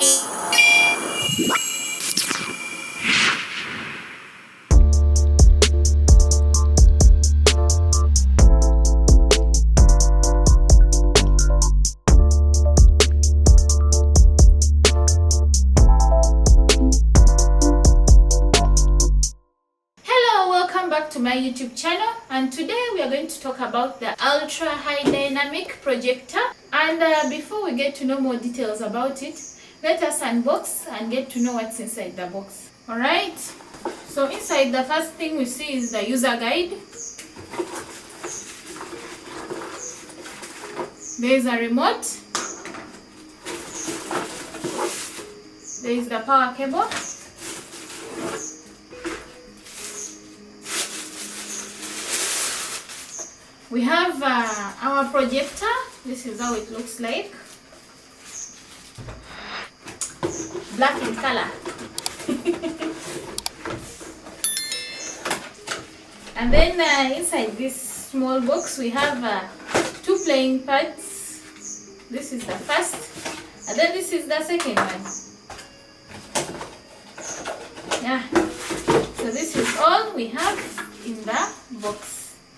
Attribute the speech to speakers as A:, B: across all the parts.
A: Back to my YouTube channel, and today we are going to talk about the ultra high dynamic projector. And before we get to know more details about it, let us unbox and get to know what's inside the box. Alright, so inside, the first thing we see is the user guide. There is a remote. There is the power cable. We have our projector. This is how it looks like. Black in color. And then inside this small box we have 2 playing pads. This is the first, and then this is the second one. Yeah. So this is all we have in the box.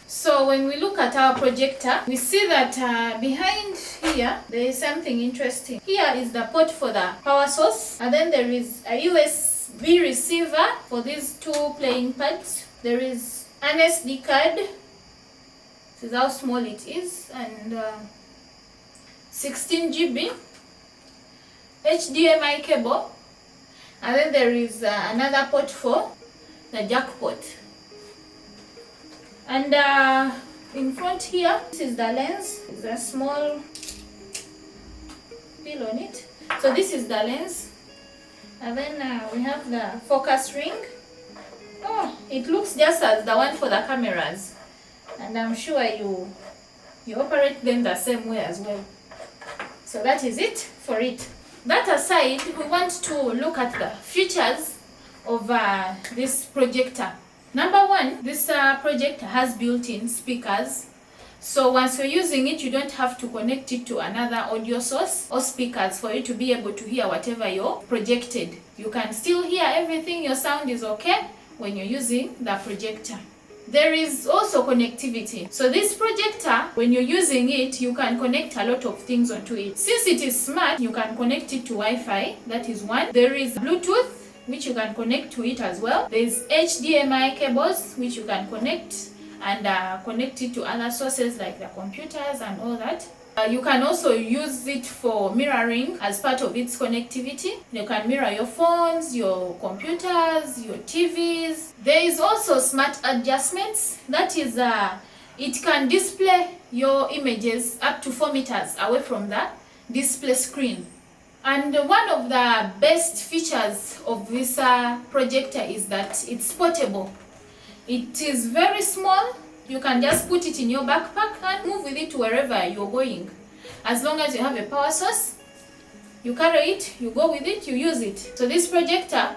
A: So when we look at our projector, we see that behind here there is something interesting. Here is the port for the power source, and then there is a USB receiver for these 2 playing pads. There is an SD card. This is how small it is, and 16 GB HDMI cable, and then there is another port for the jack port. And in front here, this is the lens. There's a small peel on it. So this is the lens. And then we have the focus ring. Oh, it looks just as the one for the cameras. And I'm sure you operate them the same way as well. So that is it for it. That aside, we want to look at the features of this projector. Number 1, this projector has built-in speakers. So once you're using it, you don't have to connect it to another audio source or speakers for you to be able to hear whatever you're projected. You can still hear everything. Your sound is okay when you're using the projector. There is also connectivity. So this projector, when you're using it, you can connect a lot of things onto it. Since it is smart, you can connect it to Wi-Fi. That is one. There is Bluetooth, which you can connect to it as well. There is HDMI cables, which you can connect and connect it to other sources like the computers and all that. You can also use it for mirroring as part of its connectivity. You can mirror your phones, your computers, your TVs. There is also smart adjustments. That is, it can display your images up to 4 meters away from the display screen. And one of the best features of this projector is that it's portable. It is very small. You can just put it in your backpack and move with it wherever you're going. As long as you have a power source, you carry it, you go with it, you use it. So this projector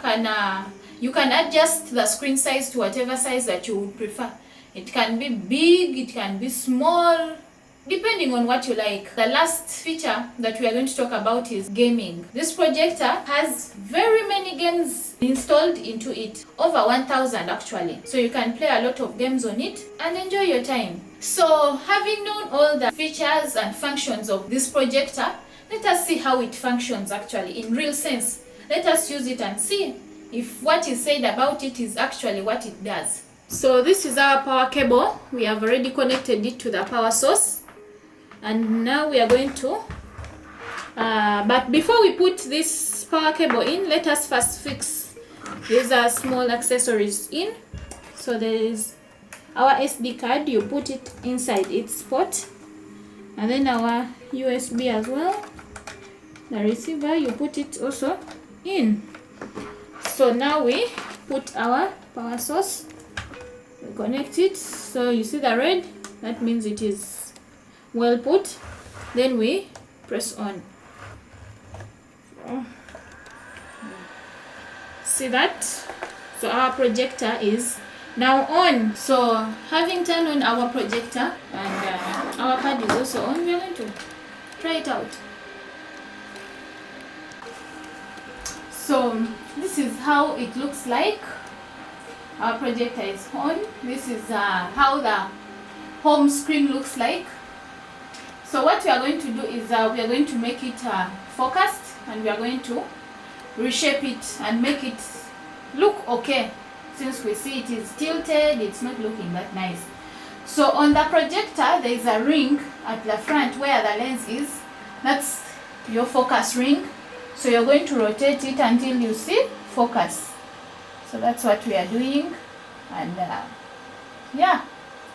A: you can adjust the screen size to whatever size that you would prefer. It can be big, it can be small, depending on what you like. The last feature that we are going to talk about is gaming. This projector has very many games installed into it, over 1,000 actually. So you can play a lot of games on it and enjoy your time. So having known all the features and functions of this projector, let us see how it functions actually in real sense. Let us use it and see if what is said about it is actually what it does. So this is our power cable. We have already connected it to the power source. And now we are going to, but before we put this power cable in, let us first fix these small accessories in. So there is our SD card, you put it inside its port. And then our USB as well. The receiver, you put it also in. So now we put our power source, we connect it. So you see the red, that means it is well put. Then we press on. See that? So our projector is now on. So having turned on our projector and our pad is also on, we are going to try it out. So this is how it looks like. Our projector is on. This is how the home screen looks like. So what we are going to do is we are going to make it focused, and we are going to reshape it and make it look okay. Since we see it is tilted, it's not looking that nice. So on the projector there is a ring at the front where the lens is. That's your focus ring. So you're going to rotate it until you see focus. So that's what we are doing, and yeah,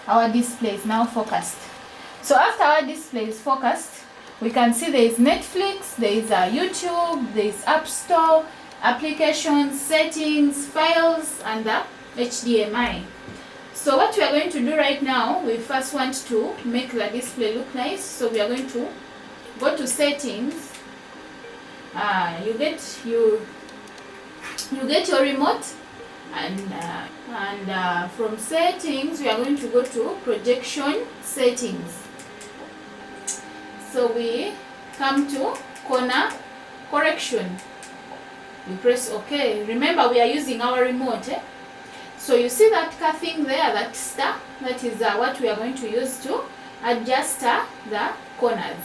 A: our display is now focused. So after our display is focused, we can see there is Netflix, there is YouTube, there is App Store, applications, settings, files, and the HDMI. So what we are going to do right now, we first want to make the display look nice. So we are going to go to settings. You get your remote, and from settings we are going to go to projection settings. So we come to corner correction. We press OK. Remember, we are using our remote. So you see that thing there, that star, that is what we are going to use to adjust the corners.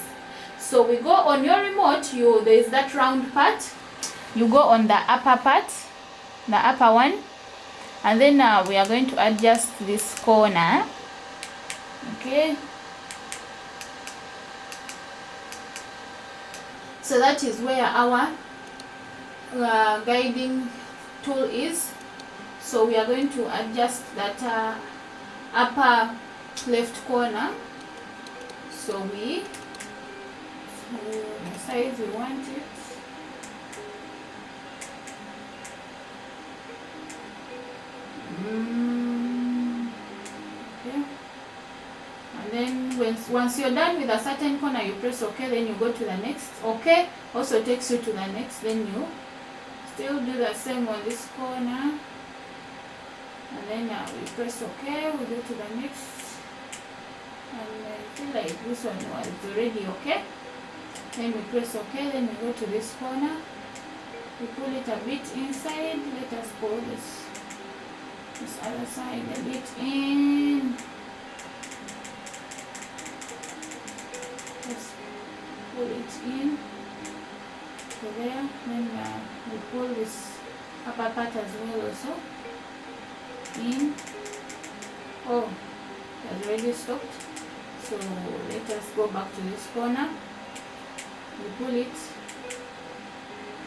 A: So we go on your remote, there is that round part. You go on the upper part, the upper one, and then we are going to adjust this corner. Okay. So that is where our guiding tool is. So we are going to adjust that upper left corner. So we the size we want it. Okay. And then once you're done with a certain corner, you press OK, then you go to the next. OK also takes you to the next. Then you still do the same on this corner, and then we press OK, we go to the next, and I feel like this one was already OK. Then we press OK, then we go to this corner, we pull it a bit inside. Let us pull this other side a bit in. Let's pull it in to there. Then we pull this upper part as well also in. Oh, it has already stopped. So let us go back to this corner. We pull it,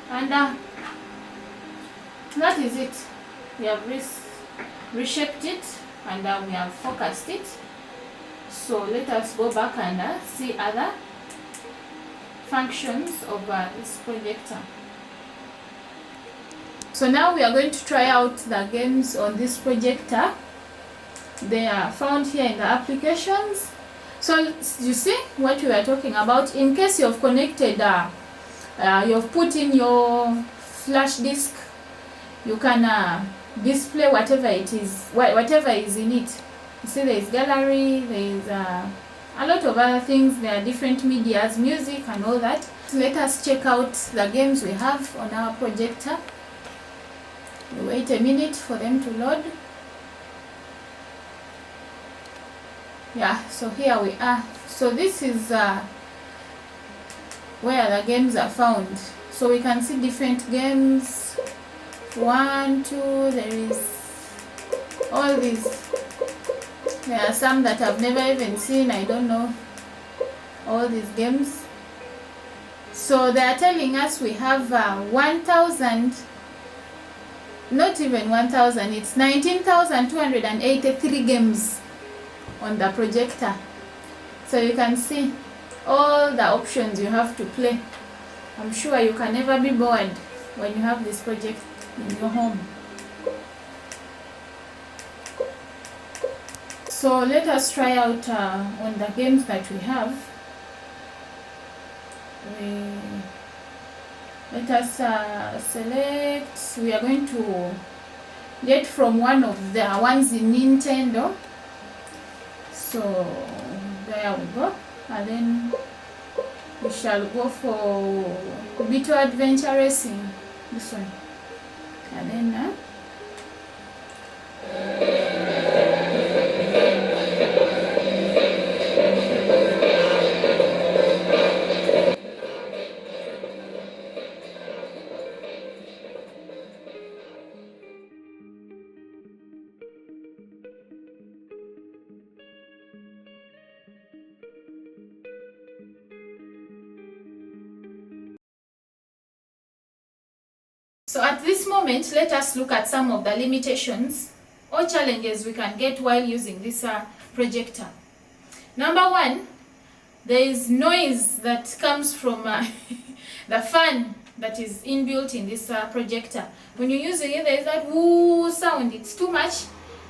A: and that is it. We have reshaped it, and we have focused it. So let us go back and see other functions of this projector. So now we are going to try out the games on this projector. They are found here in the applications. So you see what we are talking about. In case you have connected, you have put in your flash disk, you can display whatever it is, whatever is in it. You see there is gallery, there is a lot of other things. There are different medias, music and all that. So let us check out the games we have on our projector. We wait a minute for them to load. Yeah, so here we are. So this is where the games are found. So we can see different games. 1, 2, there is all these. There are some that I've never even seen. I don't know all these games. So they are telling us we have 1,000, not even 1,000, it's 19,283 games on the projector. So you can see all the options you have to play. I'm sure you can never be bored when you have this project in your home. So let us try out on the games that we have. Let us select. We are going to get from one of the ones in Nintendo. So there we go, and then we shall go for Bito Adventure Racing. this one. And then so at this moment, let us look at some of the limitations or challenges we can get while using this projector. Number one, there is noise that comes from the fan that is inbuilt in this projector. When you're using it, there is that woo sound. It's too much,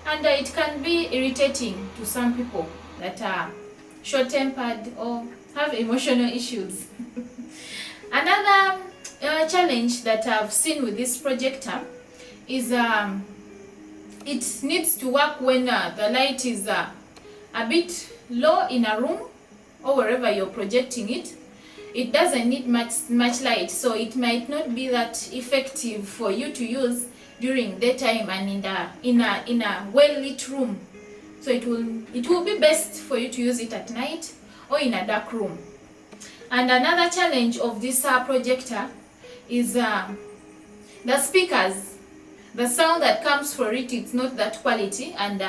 A: and it can be irritating to some people that are short-tempered or have emotional issues. Another challenge that I've seen with this projector is it needs to work when the light is a bit low in a room or wherever you're projecting it. It doesn't need much light, so it might not be that effective for you to use during daytime and in a well lit room. So it will be best for you to use it at night or in a dark room. And another challenge of this projector is the speakers. The sound that comes for it, it's not that quality, and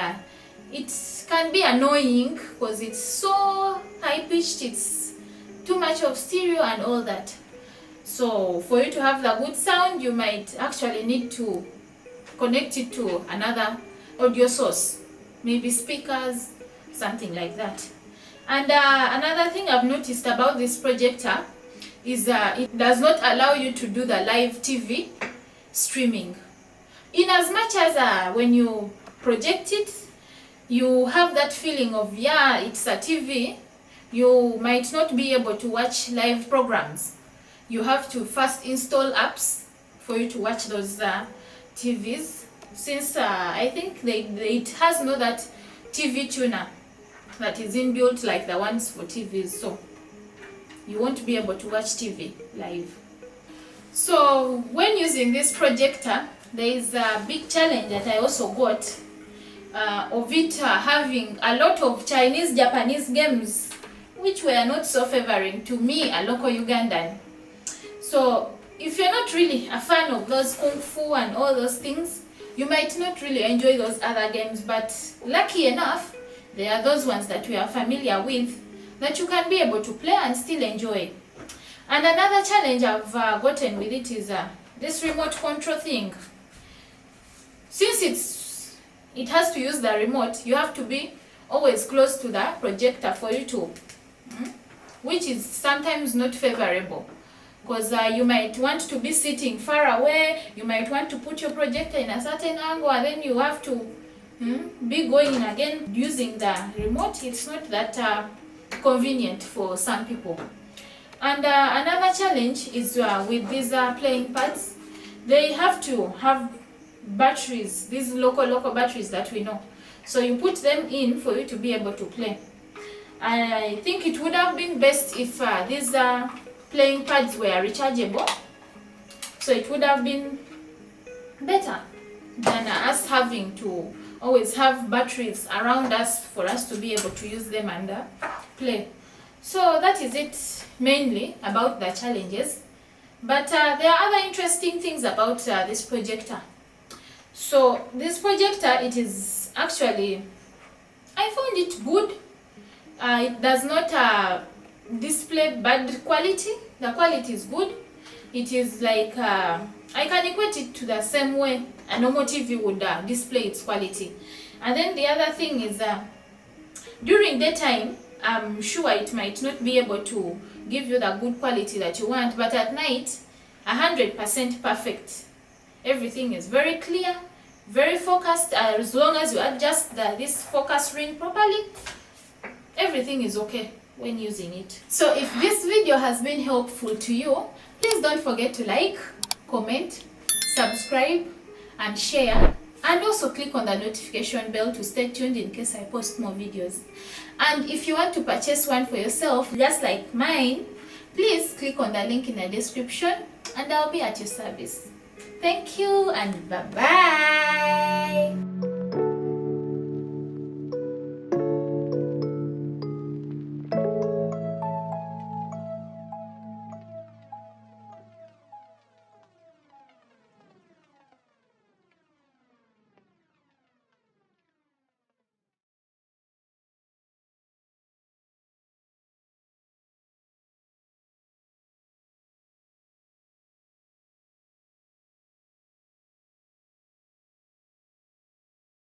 A: it can be annoying because it's so high pitched, it's too much of stereo and all that. So for you to have the good sound, you might actually need to connect it to another audio source, maybe speakers, something like that. And another thing I've noticed about this projector is it does not allow you to do the live TV streaming. In as much as when you project it, you have that feeling of, yeah, it's a TV, you might not be able to watch live programs. You have to first install apps for you to watch those TVs, since I think it has no that TV tuner that is inbuilt like the ones for TVs, so you won't be able to watch TV live. So when using this projector, there is a big challenge that I also got of it having a lot of Chinese, Japanese games, which were not so favoring to me, a local Ugandan. So if you're not really a fan of those kung fu and all those things, you might not really enjoy those other games, but lucky enough, there are those ones that we are familiar with that you can be able to play and still enjoy. And another challenge I've gotten with it is this remote control thing. Since it has to use the remote, you have to be always close to the projector for you to, which is sometimes not favorable, because you might want to be sitting far away, you might want to put your projector in a certain angle, and then you have to be going in again using the remote. It's not that convenient for some people. And another challenge is with these playing pads, they have to have batteries, these local batteries that we know. So you put them in for you to be able to play. I think it would have been best if these playing pads were rechargeable. So it would have been better than us having to always have batteries around us for us to be able to use them and play. So that is it mainly about the challenges. But there are other interesting things about this projector. So this projector, it is actually, I found it good. It does not display bad quality. The quality is good. It is like, I can equate it to the same way a normal TV would display its quality. And then the other thing is during daytime, I'm sure it might not be able to give you the good quality that you want, but at night, 100% perfect. Everything is very clear, very focused. As long as you adjust this focus ring properly, everything is okay when using it. So if this video has been helpful to you, please don't forget to like, comment, subscribe, and share. And also click on the notification bell to stay tuned in case I post more videos. And if you want to purchase one for yourself, just like mine, please click on the link in the description and I'll be at your service. Thank you and bye bye.